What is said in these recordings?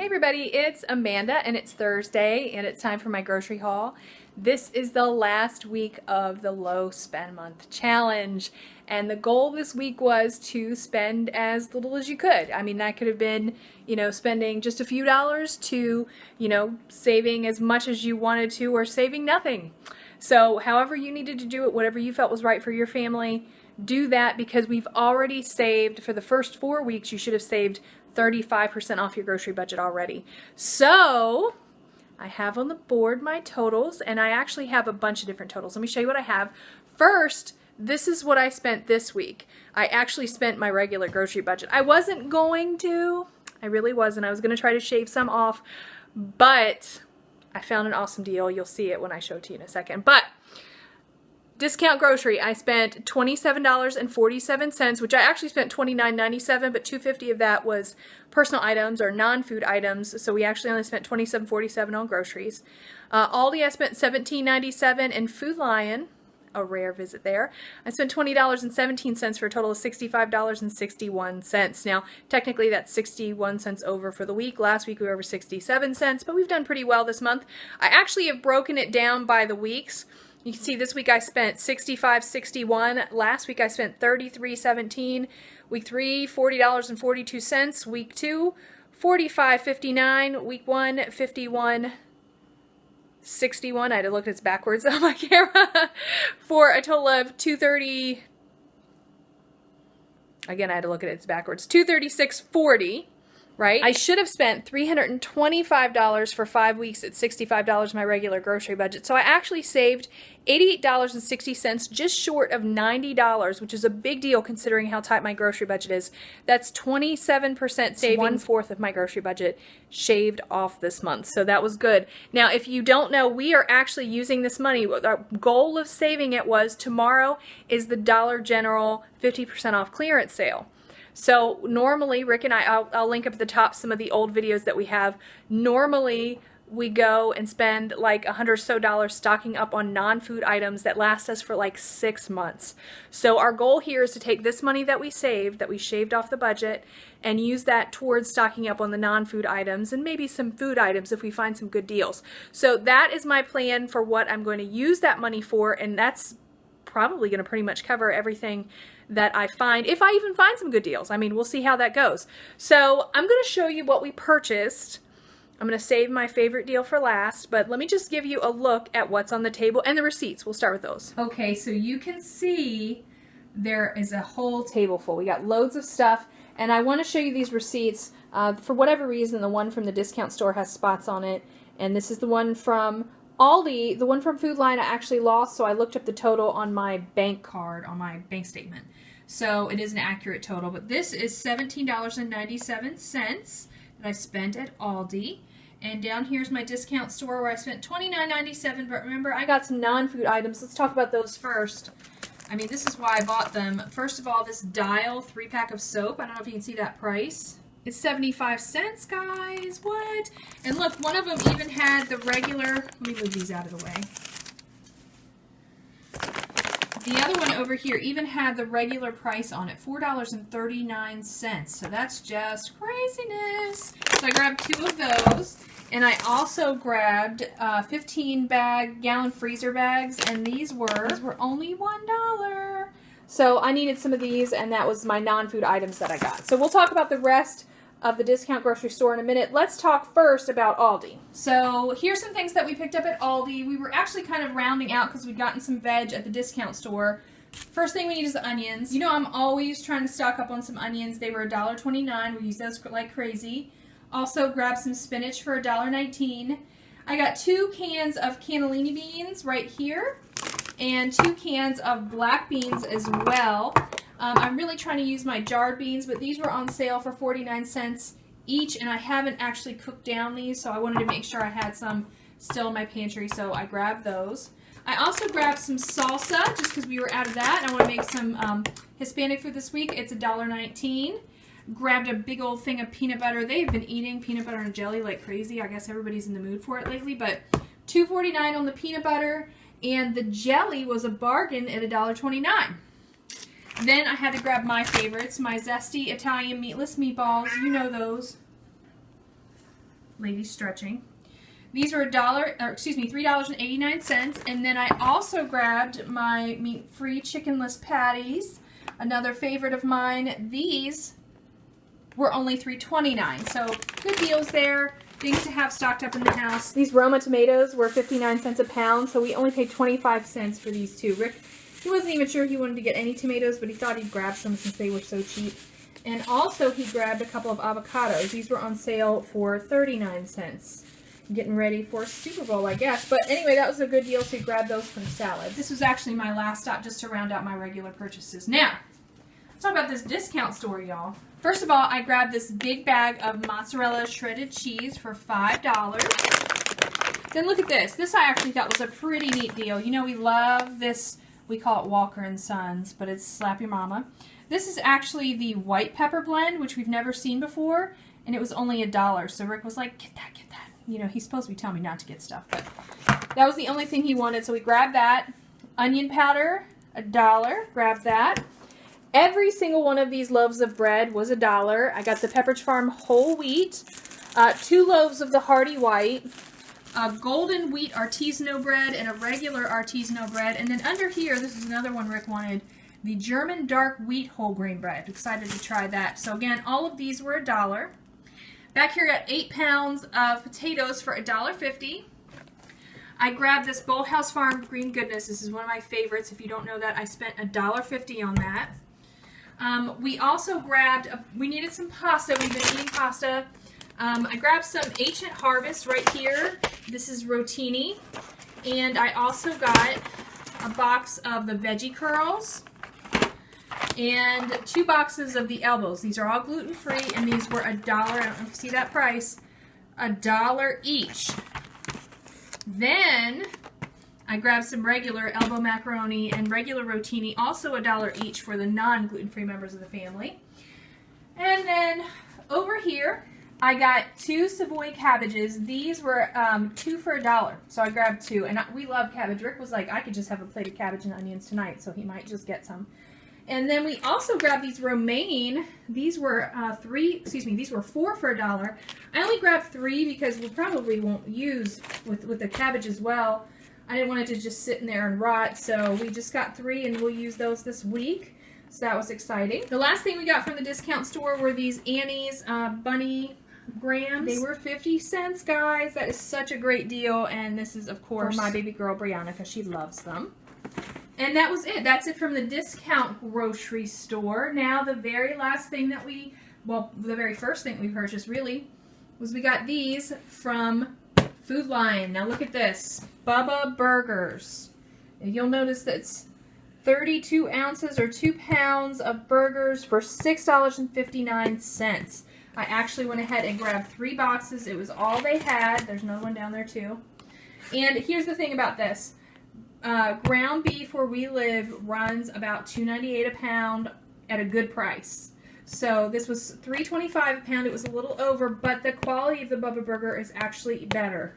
everybody, it's Amanda and it's Thursday and it's time for my grocery haul. This is the last week of the low spend month challenge, and the goal this week was to spend as little as you could. I mean, that could have been, spending just a few dollars to, saving as much as you wanted to, or saving nothing. So however you needed to do it, whatever you felt was right for your family, do that, because we've already saved for the first 4 weeks. You should have saved 35% off your grocery budget already. So I have on the board my totals, and I actually have a bunch of different totals. Let me show you what I have. First, this is what I spent this week. I actually spent my regular grocery budget. I wasn't going to. I really wasn't. I was going to try to shave some off, but I found an awesome deal. You'll see it when I show it to you in a second. But discount grocery, I spent $27.47, which I actually spent $29.97, but $2.50 of that was personal items or non-food items, so we actually only spent $27.47 on groceries. Aldi, I spent $17.97, and Food Lion, a rare visit there, I spent $20.17 for a total of $65.61. Now, technically that's 61 cents over for the week. Last week we were over 67 cents, but we've done pretty well this month. I actually have broken it down by the weeks. You can see this week I spent $65.61. Last week I spent $33.17. Week 3, $40.42. Week 2, $45.59. Week 1, $51.61. I had to look at this backwards on my camera. For a total of $230. Again, I had to look at it backwards. $236.40. Right? I should have spent $325 for 5 weeks at $65 my regular grocery budget. So I actually saved $88.60, just short of $90, which is a big deal considering how tight my grocery budget is. That's 27% savings, 1/4 of my grocery budget shaved off this month. So that was good. Now, if you don't know, we are actually using this money. Our goal of saving it was tomorrow is the Dollar General 50% off clearance sale. So normally, Rick and I'll link up at the top some of the old videos that we have. Normally, we go and spend like $100 or so stocking up on non-food items that last us for like 6 months. So our goal here is to take this money that we saved, that we shaved off the budget, and use that towards stocking up on the non-food items and maybe some food items if we find some good deals. So that is my plan for what I'm going to use that money for, and that's probably going to pretty much cover everything that I find, if I even find some good deals. I mean, we'll see how that goes. So I'm going to show you what we purchased. I'm going to save my favorite deal for last, but let me just give you a look at what's on the table and the receipts. We'll start with those. Okay, so you can see there is a whole table full. We got loads of stuff, and I want to show you these receipts. For whatever reason, the one from the discount store has spots on it, and this is the one from Aldi. The one from Food Lion I actually lost, so I looked up the total on my bank card, on my bank statement. So it is an accurate total, but this is $17.97 that I spent at Aldi. And down here's my discount store where I spent $29.97, but remember, I got some non-food items. Let's talk about those first. I mean, this is why I bought them. First of all, this Dial 3-pack of soap. I don't know if you can see that price. It's 75 cents, guys. What? And look, one of them even had the regular, let me move these out of the way. The other one over here even had the regular price on it, $4.39. So that's just craziness. So I grabbed 2 of those. And I also grabbed 15 gallon freezer bags, and these were only $1. So I needed some of these, and that was my non-food items that I got. So we'll talk about the rest of the discount grocery store in a minute. Let's talk first about Aldi. So here's some things that we picked up at Aldi. We were actually kind of rounding out because we'd gotten some veg at the discount store. First thing we need is onions. You know, I'm always trying to stock up on some onions. They were $1.29. We use those like crazy. Also grabbed some spinach for $1.19. I got 2 cans of cannellini beans right here, and 2 cans of black beans as well. I'm really trying to use my jarred beans, but these were on sale for 49 cents each, and I haven't actually cooked down these, so I wanted to make sure I had some still in my pantry, so I grabbed those. I also grabbed some salsa, just because we were out of that, and I want to make some Hispanic food this week. It's $1.19. Grabbed a big old thing of peanut butter. They've been eating peanut butter and jelly like crazy. I guess everybody's in the mood for it lately, but $2.49 on the peanut butter, and the jelly was a bargain at $1.29. Then I had to grab my favorites, my zesty Italian meatless meatballs. You know those. ladies stretching. These were $3.89, and then I also grabbed my meat-free chickenless patties, another favorite of mine. These were only $3.29, so good deals there. Things to have stocked up in the house. These Roma tomatoes were 59 cents a pound, so we only paid 25 cents for these two. Rick, he wasn't even sure he wanted to get any tomatoes, but he thought he'd grab some since they were so cheap. And also he grabbed a couple of avocados. These were on sale for 39 cents. Getting ready for Super Bowl, I guess. But anyway, that was a good deal, so he grabbed those for the salad. This was actually my last stop just to round out my regular purchases. Now, let's talk about this discount store, y'all. First of all, I grabbed this big bag of mozzarella shredded cheese for $5. Then look at this. This I actually thought was a pretty neat deal. You know, we love this. We call it Walker & Sons, but it's Slap Your Mama. This is actually the white pepper blend, which we've never seen before, and it was only $1. So Rick was like, get that, get that. You know, he's supposed to be telling me not to get stuff, but that was the only thing he wanted, so we grabbed that. Onion powder, $1. Grabbed that. Every single one of these loaves of bread was $1. I got the Pepperidge Farm whole wheat, 2 loaves of the Hearty White, a golden wheat artisanal bread, and a regular artisanal bread. And then under here, this is another one Rick wanted, the German dark wheat whole grain bread. Excited to try that. So again, all of these were $1. Back here, I got 8 pounds of potatoes for $1.50. I grabbed this Bolthouse Farm Green Goodness. This is one of my favorites. If you don't know that, I spent $1.50 on that. We also grabbed, we needed some pasta. We've been eating pasta. I grabbed some Ancient Harvest right here. This is rotini. And I also got a box of the veggie curls and 2 boxes of the elbows. These are all gluten-free, and these were $1. I don't know if you see that price. $1 each. Then I grabbed some regular elbow macaroni and regular rotini, also $1 each for the non-gluten-free members of the family. And then over here, I got 2 Savoy cabbages. These were 2 for $1, so I grabbed 2. And we love cabbage. Rick was like, I could just have a plate of cabbage and onions tonight, so he might just get some. And then we also grabbed these romaine. These were these were 4 for $1. I only grabbed 3 because we probably won't use with the cabbage as well. I didn't want it to just sit in there and rot, so we just got 3 and we'll use those this week. So that was exciting. The last thing we got from the discount store were these Annie's bunny grams. They were 50 cents, guys. That is such a great deal, and this is, of course, for my baby girl Brianna because she loves them. And that was it. That's it from the discount grocery store. Now, the very last thing that the very first thing we purchased, really, was we got these from Food Lion. Now, look at this. Bubba Burgers. And you'll notice that it's 32 ounces or 2 pounds of burgers for $6.59. I actually went ahead and grabbed 3 boxes. It was all they had. There's another one down there, too. And here's the thing about this. Ground beef where we live runs about $2.98 a pound at a good price. So this was $3.25 a pound. It was a little over, but the quality of the Bubba Burger is actually better.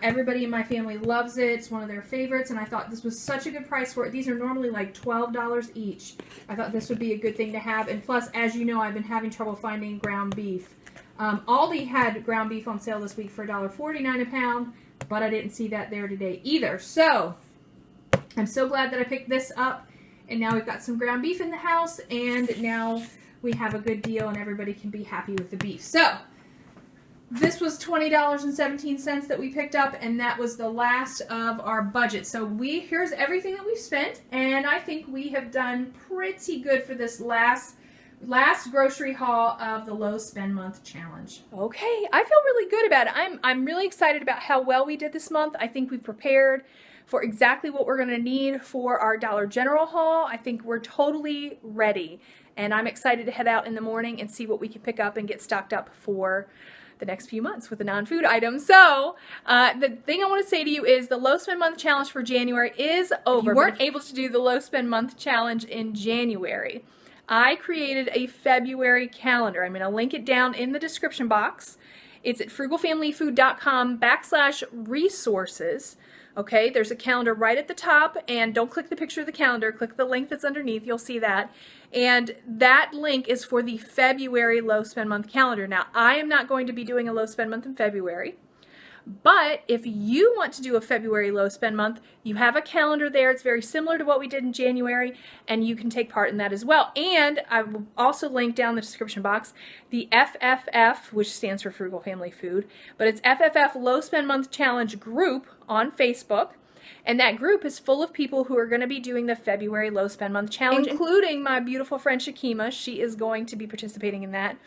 Everybody in my family loves it. It's one of their favorites, and I thought this was such a good price for it. These are normally like $12 each. I thought this would be a good thing to have, and plus, as you know, I've been having trouble finding ground beef. Aldi had ground beef on sale this week for $1.49 a pound, but I didn't see that there today either. So I'm so glad that I picked this up, and now we've got some ground beef in the house, and now we have a good deal, and everybody can be happy with the beef. So this was $20.17 that we picked up, and that was the last of our budget. So here's everything that we've spent, and I think we have done pretty good for this last grocery haul of the Low Spend Month Challenge. Okay, I feel really good about it. I'm really excited about how well we did this month. I think we've prepared for exactly what we're going to need for our Dollar General haul. I think we're totally ready, and I'm excited to head out in the morning and see what we can pick up and get stocked up for the next few months with the non-food items. So the thing I want to say to you is the Low Spend Month Challenge for January is over. You weren't able to do the Low Spend Month Challenge in January. I created a February calendar. I'm going to link it down in the description box. It's at frugalfamilyfood.com/resources. Okay, there's a calendar right at the top, and don't click the picture of the calendar, click the link that's underneath, you'll see that. And that link is for the February low spend month calendar. Now, I am not going to be doing a low spend month in February, but if you want to do a February low spend month, you have a calendar there. It's very similar to what we did in January, and you can take part in that as well. And I will also link down in the description box the FFF, which stands for Frugal Family Food, but it's FFF Low Spend Month Challenge group on Facebook. And that group is full of people who are going to be doing the February Low Spend Month Challenge, including my beautiful friend Shakima. She is going to be participating in that.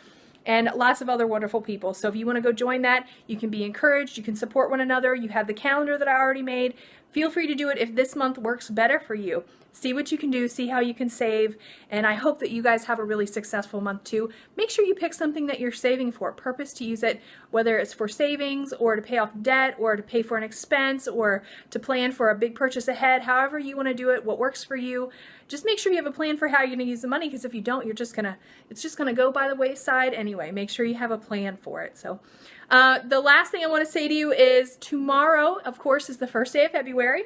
And lots of other wonderful people. So if you want to go join that, you can be encouraged, you can support one another, you have the calendar that I already made. Feel free to do it if this month works better for you. See what you can do, see how you can save, and I hope that you guys have a really successful month too. Make sure you pick something that you're saving for, purpose to use it, whether it's for savings or to pay off debt or to pay for an expense or to plan for a big purchase ahead, however you want to do it, what works for you. Just make sure you have a plan for how you're going to use the money, because if you don't, it's just gonna go by the wayside anyway. Make sure you have a plan for it. So the last thing I want to say to you is tomorrow, of course, is the first day of February.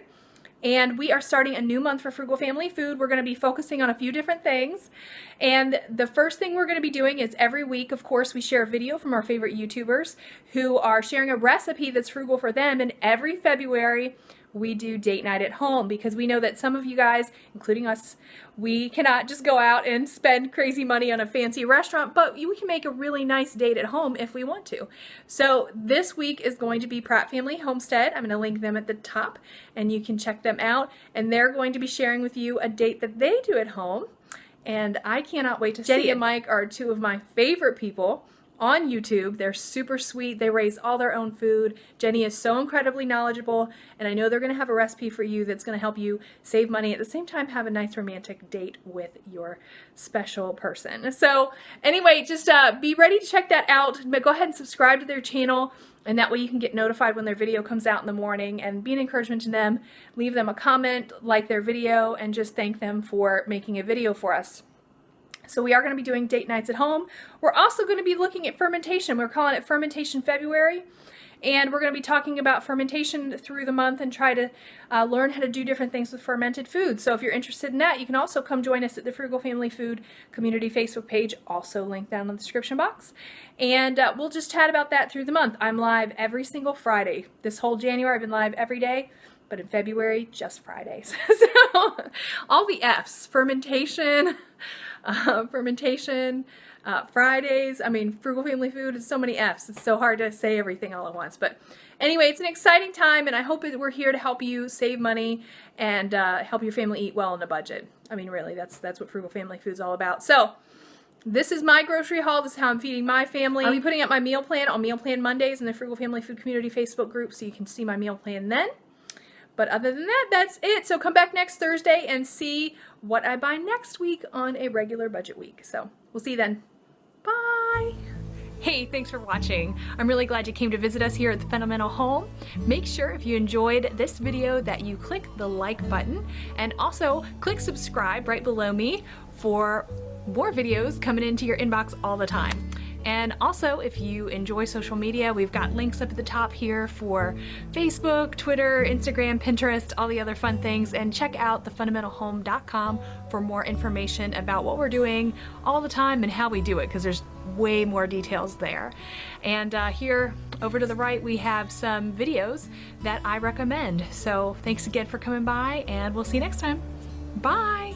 And we are starting a new month for Frugal Family Food. We're going to be focusing on a few different things. And the first thing we're going to be doing is every week, of course, we share a video from our favorite YouTubers who are sharing a recipe that's frugal for them. And every February, we do date night at home, because we know that some of you guys, including us, we cannot just go out and spend crazy money on a fancy restaurant, but we can make a really nice date at home if we want to. So this week is going to be Pratt Family Homestead. I'm going to link them at the top and you can check them out. And they're going to be sharing with you a date that they do at home. And I cannot wait to see it. Jenny and Mike are two of my favorite people on YouTube. They're super sweet. They raise all their own food. Jenny is so incredibly knowledgeable, and I know they're going to have a recipe for you that's going to help you save money, at the same time have a nice romantic date with your special person. So anyway, just be ready to check that out. Go ahead and subscribe to their channel, and that way you can get notified when their video comes out in the morning, and be an encouragement to them. Leave them a comment, like their video, and just thank them for making a video for us. So we are going to be doing date nights at home. We're also going to be looking at fermentation. We're calling it Fermentation February. And we're going to be talking about fermentation through the month and try to learn how to do different things with fermented foods. So if you're interested in that, you can also come join us at the Frugal Family Food Community Facebook page, also linked down in the description box. And we'll just chat about that through the month. I'm live every single Friday. This whole January I've been live every day, but in February, just Fridays. So all the F's, fermentation, Fridays. I mean, Frugal Family Food is so many F's. It's so hard to say everything all at once. But anyway, it's an exciting time, and I hope that we're here to help you save money and help your family eat well on a budget. I mean, really, that's what Frugal Family Food is all about. So this is my grocery haul. This is how I'm feeding my family. I'll be putting up my meal plan on Meal Plan Mondays in the Frugal Family Food Community Facebook group, so you can see my meal plan then. But other than that, that's it. So come back next Thursday and see what I buy next week on a regular budget week. So we'll see you then. Bye. Hey, thanks for watching. I'm really glad you came to visit us here at the Fundamental Home. Make sure if you enjoyed this video that you click the like button, and also click subscribe right below me for more videos coming into your inbox all the time. And also, if you enjoy social media, we've got links up at the top here for Facebook, Twitter, Instagram, Pinterest, all the other fun things. And check out thefundamentalhome.com for more information about what we're doing all the time and how we do it, because there's way more details there. And here over to the right, we have some videos that I recommend. So thanks again for coming by, and we'll see you next time. Bye.